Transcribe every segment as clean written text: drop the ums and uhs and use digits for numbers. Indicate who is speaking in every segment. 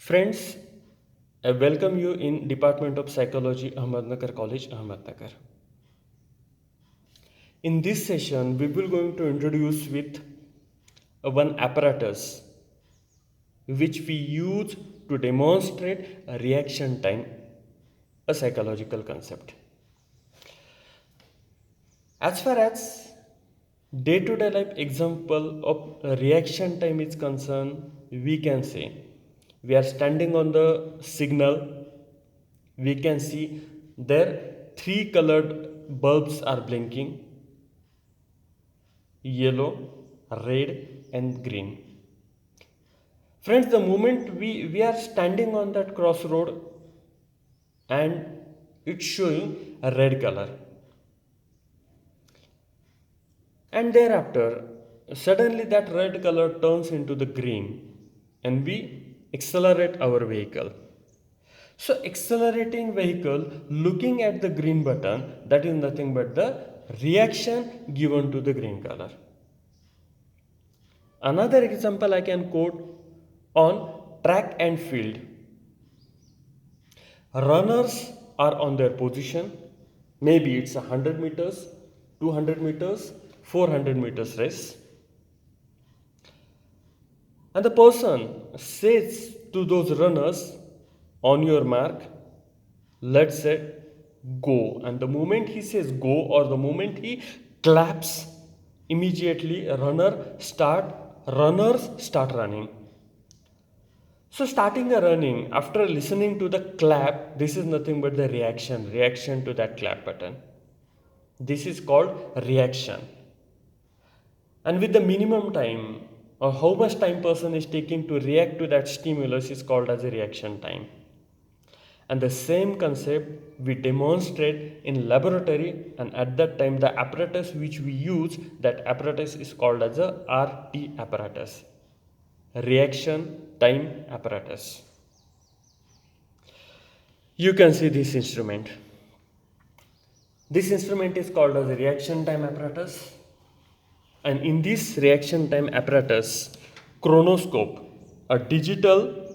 Speaker 1: Friends, I welcome you in Department of Psychology, Ahmednagar College, Ahmednagar. In this session, we will going to introduce with one apparatus which we use to demonstrate a reaction time, a psychological concept. As far as day-to-day life example of a reaction time is concerned, we can say we are standing on the signal. We can see there three colored bulbs are blinking: yellow, red and green. Friends, the moment we are standing on that crossroad and it's showing a red color, and thereafter suddenly that red color turns into the green and we accelerate our vehicle. So accelerating vehicle looking at the green button, that is nothing but the reaction given to the green color. Another example I can quote on track and field. Runners are on their position. Maybe it's 100 meters, 200 meters, 400 meters race. And the person says to those runners, on your mark, let's say go. And the moment he says go, or the moment he claps, immediately runners start running. So starting a running after listening to the clap, this is nothing but the reaction to that clap button. This is called reaction. And with the minimum time, or how much time person is taking to react to that stimulus, is called as a reaction time. And the same concept we demonstrate in laboratory, and at that time the apparatus which we use, that apparatus is called as a RT apparatus, reaction time apparatus. You can see this instrument. This instrument is called as a reaction time apparatus, and in this reaction time apparatus, chronoscope, a digital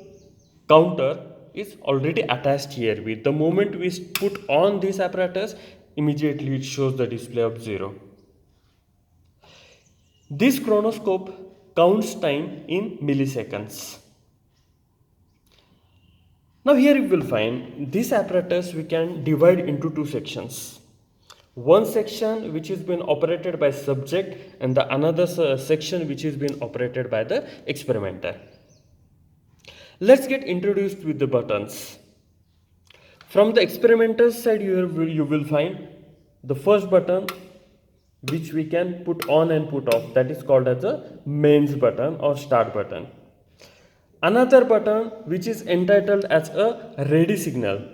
Speaker 1: counter, is already attached here. With the moment we put on this apparatus, immediately it shows the display of 0. This chronoscope counts time in milliseconds. Now here you will find this apparatus we can divide into two sections. One section which is being operated by subject, and the another section which is being operated by the experimenter. Let's get introduced with the buttons. From the experimenter's side, you will find the first button which we can put on and put off, that is called as a mains button or start button. Another button which is entitled as a ready signal.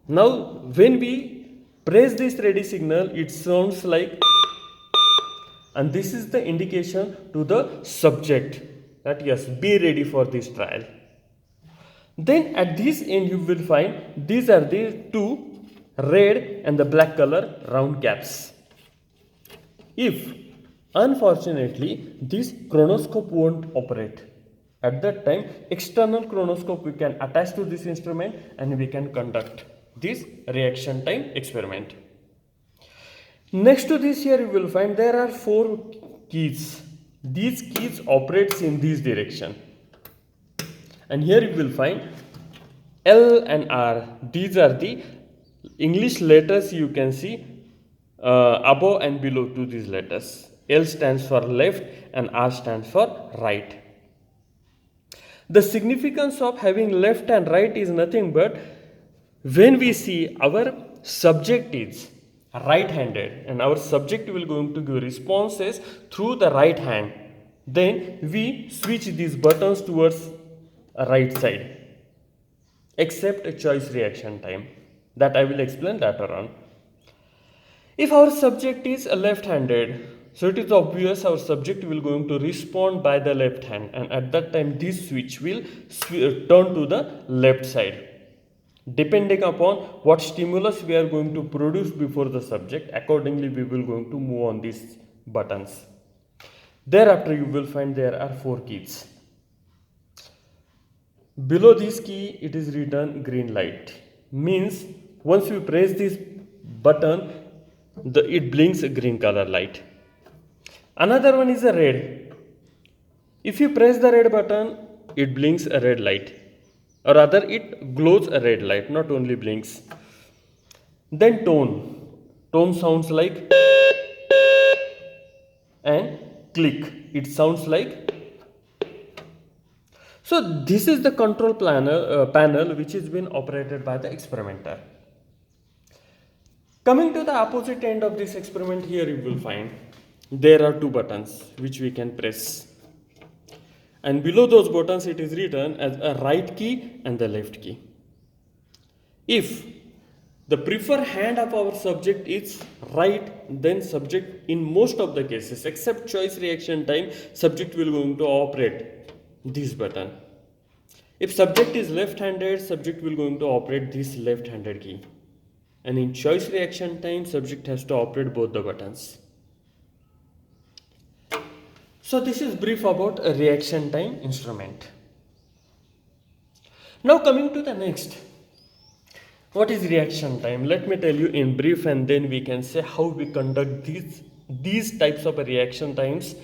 Speaker 1: Now when we press this ready signal, it sounds like, and this is the indication to the subject that yes, be ready for this trial. Then at this end you will find these are the two red and the black color round caps. If unfortunately this chronoscope won't operate, at that time external chronoscope we can attach to this instrument and we can conduct this reaction time experiment. Next to this, here you will find there are 4 keys. These keys operates in this direction, and here you will find L and R. These are the English letters you can see above and below to these letters. L stands for left and R stands for right. The significance of having left and right is nothing but when we see our subject is right-handed and our subject will going to give responses through the right hand, then we switch these buttons towards right side, except a choice reaction time that I will explain later on. If our subject is left-handed, so it is obvious our subject will going to respond by the left hand, and at that time this switch will turn to the left side. Depending upon what stimulus we are going to produce before the subject, accordingly we will going to move on these buttons. Thereafter you will find there are 4 keys. Below this key, it is written green light. Means once you press this button, it blinks a green color light. Another one is a red. If you press the red button, it blinks a red light. Or rather, it glows a red light, not only blinks. Then tone. Tone sounds like and click. It sounds like. So this is the control panel which is being operated by the experimenter. Coming to the opposite end of this experiment, here you will find there are two buttons which we can press. And below those buttons it is written as a right key and the left key. If the preferred hand of our subject is right, then subject in most of the cases except choice reaction time, subject will going to operate this button. If subject is left-handed, subject will going to operate this left-handed key. And in choice reaction time, subject has to operate both the buttons. So this is brief about a reaction time instrument. Now coming to the next. What is reaction time? Let me tell you in brief, and then we can say how we conduct these types of reaction times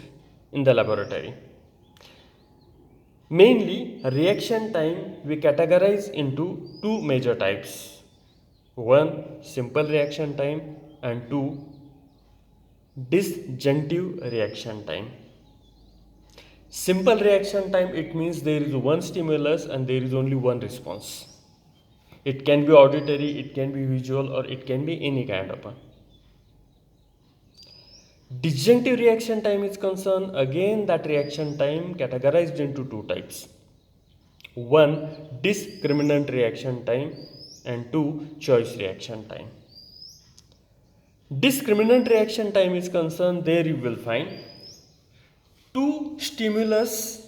Speaker 1: in the laboratory. Mainly, reaction time we categorize into two major types. One, simple reaction time, and two, disjunctive reaction time. Simple reaction time, it means there is one stimulus and there is only one response. It can be auditory, it can be visual, or it can be any kind of one. Disjunctive reaction time is concerned, again that reaction time categorized into two types. One, discriminant reaction time, and two, choice reaction time. Discriminant reaction time is concerned, there you will find two stimulus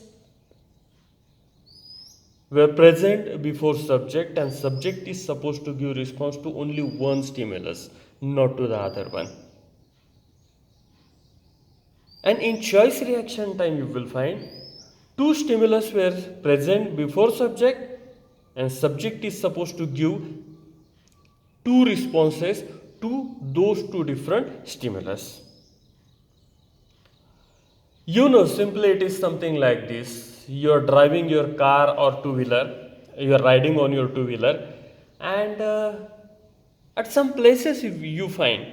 Speaker 1: were present before subject, and subject is supposed to give response to only one stimulus, not to the other one. And in choice reaction time you will find two stimulus were present before subject, and subject is supposed to give two responses to those two different stimulus. You know, simply it is something like this. You are driving your car or two-wheeler, you are riding on your two-wheeler, and at some places you find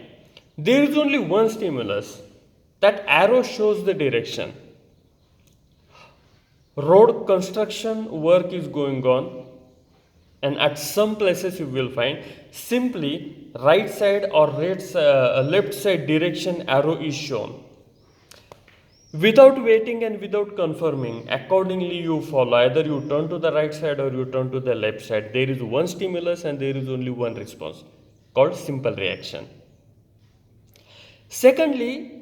Speaker 1: there is only one stimulus. That arrow shows the direction. Road construction work is going on, and at some places you will find simply right side or left side direction arrow is shown. Without waiting and without confirming, accordingly you follow. Either you turn to the right side or you turn to the left side. There is one stimulus and there is only one response, called simple reaction. Secondly,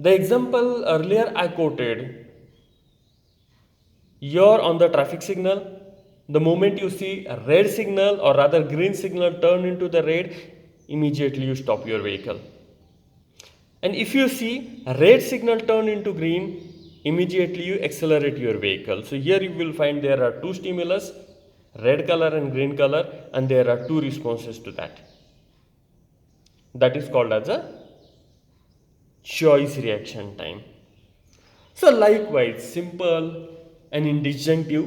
Speaker 1: the example earlier I quoted, you're on the traffic signal. The moment you see a red signal, or rather green signal turn into the red, immediately you stop your vehicle. And if you see a red signal turn into green, immediately you accelerate your vehicle. So here you will find there are two stimulus, red color and green color, and there are two responses to that. That is called as a choice reaction time. So likewise, simple and in disjunctive,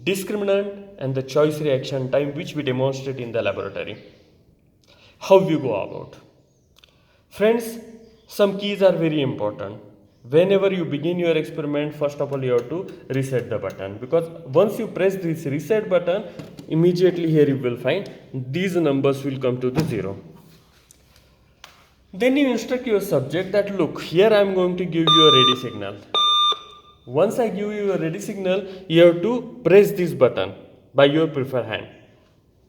Speaker 1: discriminant and the choice reaction time, which we demonstrate in the laboratory. How we go about? Friends, some keys are very important. Whenever you begin your experiment, first of all you have to reset the button, because once you press this reset button, immediately here you will find these numbers will come to the zero. Then you instruct your subject that look, here I am going to give you a ready signal. Once I give you a ready signal, you have to press this button by your preferred hand.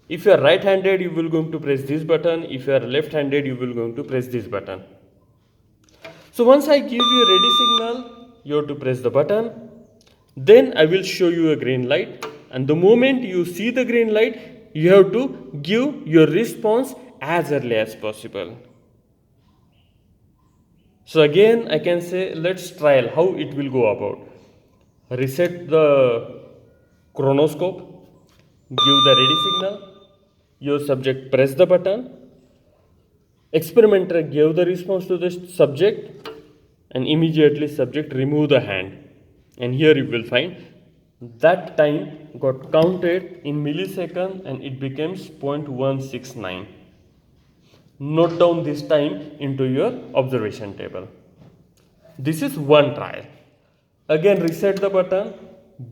Speaker 1: If you are right-handed, you will going to press this button. If you are left-handed, you will going to press this button. So once I give you a ready signal, you have to press the button. Then I will show you a green light. And the moment you see the green light, you have to give your response as early as possible. So again, I can say, let's trial how it will go about. Reset the chronoscope. give the ready signal, your subject press the button, experimenter gave the response to the subject, and immediately subject remove the hand. And here you will find that time got counted in millisecond and it becomes 0.169. Note down this time into your observation table. This is one trial. Again reset the button,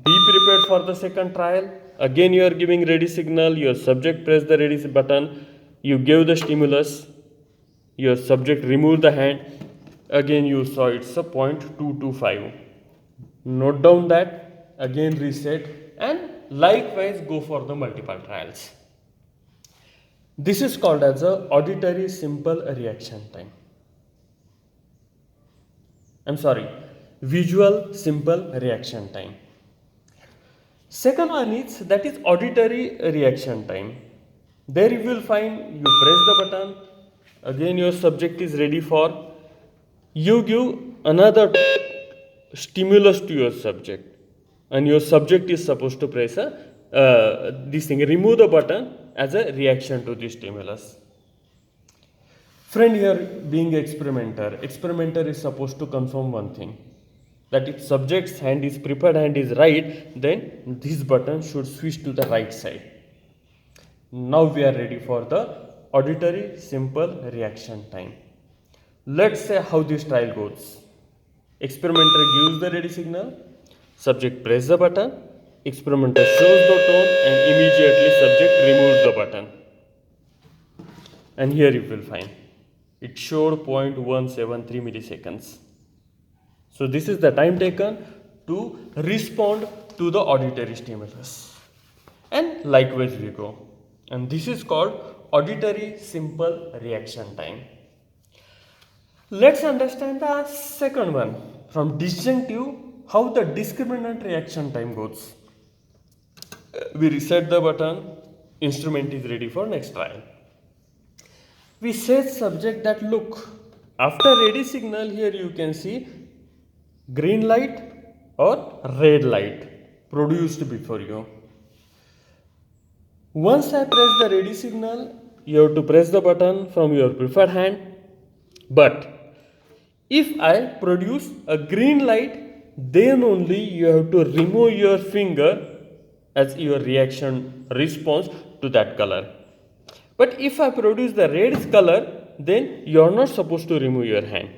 Speaker 1: be prepared for the second trial. Again you are giving ready signal, your subject press the ready button, you gave the stimulus, your subject removed the hand, again you saw it's a 0.225. Note down that, again reset, and likewise go for the multiple trials. This is called as a auditory simple reaction time. Visual simple reaction time. Second one is that is auditory reaction time. There you will find you press the button, again your subject is ready for, you give another stimulus to your subject and your subject is supposed to press remove the button as a reaction to the stimulus. Friend, here being experimenter is supposed to confirm one thing, that if subject's hand is preferred hand is right, then this button should switch to the right side. Now we are ready for the auditory simple reaction time. Let's say how this trial goes. Experimenter gives the ready signal, subject press the button, experimenter shows the tone and immediately subject removes the button. And here you will find it showed 0.173 milliseconds. So this is the time taken to respond to the auditory stimulus. And likewise we go. And this is called auditory simple reaction time. Let's understand the second one from disjunctive, how the discriminant reaction time goes. We reset the button, instrument is ready for next trial. We say subject that look, after ready signal here you can see green light or red light produced before you. Once I press the ready signal, you have to press the button from your preferred hand. But if I produce a green light, then only you have to remove your finger as your reaction response to that color. But if I produce the red color, then you are not supposed to remove your hand.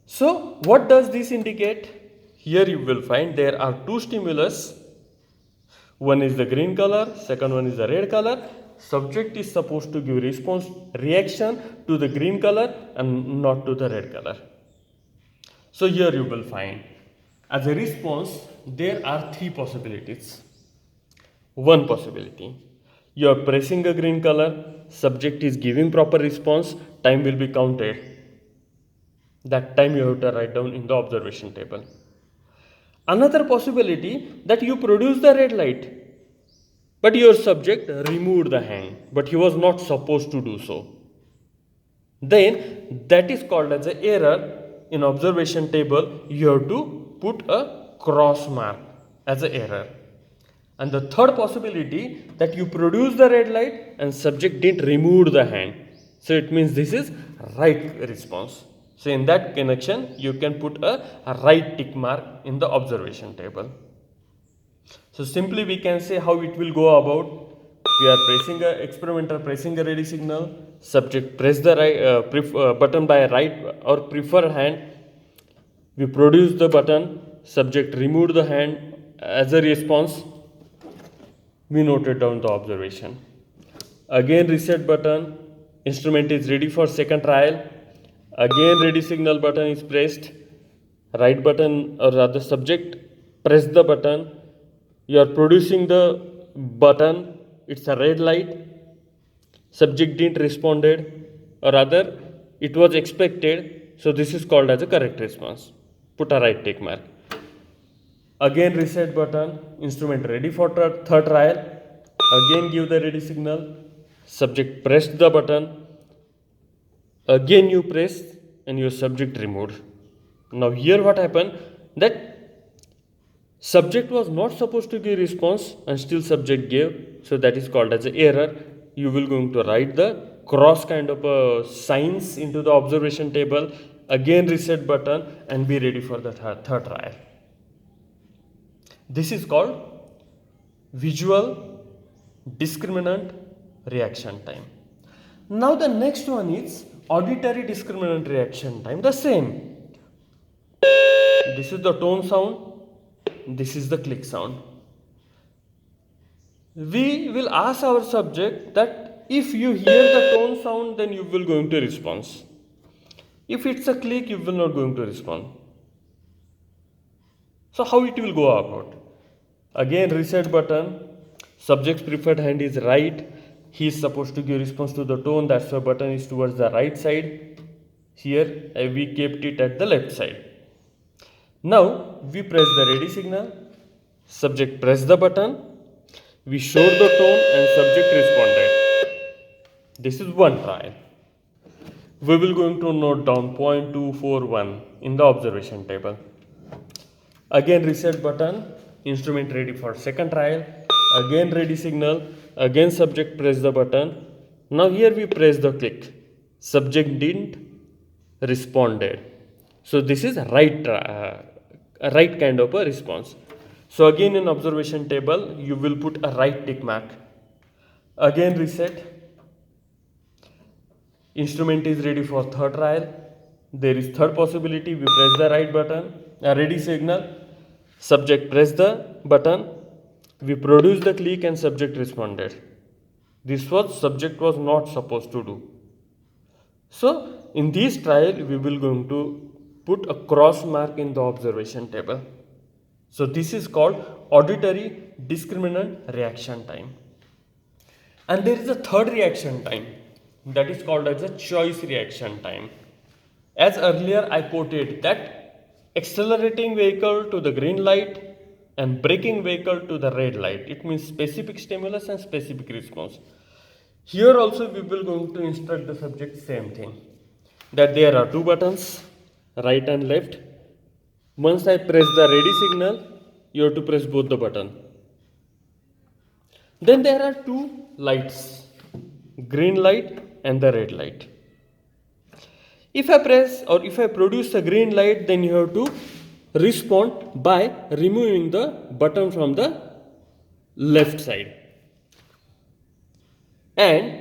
Speaker 1: So what does this indicate? Here you will find there are two stimulus. One is the green color, second one is the red color. Subject is supposed to give response reaction to the green color and not to the red color. So here you will find as a response there are three possibilities. One possibility, you are pressing a green color, subject is giving proper response, time will be counted. That time you have to write down in the observation table. Another possibility that you produce the red light, but your subject removed the hand, but he was not supposed to do so. Then that is called as an error. In observation table, you have to put a cross mark as an error. And the third possibility that you produce the red light and subject didn't remove the hand. So it means this is right response. So in that connection, you can put a right tick mark in the observation table. So simply we can say how it will go about. We are pressing experimenter pressing a ready signal, subject press the right button by right or preferred hand. We produce the button, subject removed the hand as a response. We noted down the observation. Again reset button, instrument is ready for second trial. Again ready signal button is pressed, right button or rather subject press the button, you are producing the button, it's a red light, subject didn't responded or rather it was expected, so this is called as a correct response. Put a right tick mark. Again reset button, instrument ready for third trial, again give the ready signal, subject pressed the button, again you press and your subject removed. Now here what happened, that Subject was not supposed to give response and still subject gave, so that is called as an error. You will going to write the cross kind of signs into the observation table, again reset button, and be ready for the third trial. This is called visual discriminant reaction time. Now the next one is auditory discriminant reaction time. The same. This is the tone sound. This is the click sound. We will ask our subject that if you hear the tone sound, then you will going to respond. If it's a click, you will not going to respond. So how it will go about? Again, reset button. Subject's preferred hand is right. He is supposed to give response to the tone. That's why button is towards the right side. Here we kept it at the left side. Now we press the ready signal. Subject press the button. We showed the tone and subject responded. This is one trial. We will going to note down 0.241 in the observation table. Again reset button. Instrument ready for second trial. Again ready signal. Again subject press the button. Now here we press the click. Subject didn't responded. So this is right kind of a response. So again in observation table you will put a right tick mark. Again reset. Instrument is ready for third trial. There is third possibility. We press the right button. A ready signal. Subject press the button. We produce the click and subject responded. This was subject was not supposed to do. So in this trial we will going to put a cross mark in the observation table. So this is called auditory discriminant reaction time. And there is a third reaction time, that is called as a choice reaction time. As earlier I quoted that accelerating vehicle to the green light and braking vehicle to the red light. It means specific stimulus and specific response. Here also we will going to instruct the subject same thing, that there are two buttons, right and left. Once I press the ready signal, you have to press both the button. Then there are two lights, green light and the red light. If I press or if I produce the green light, then you have to respond by removing the button from the left side. And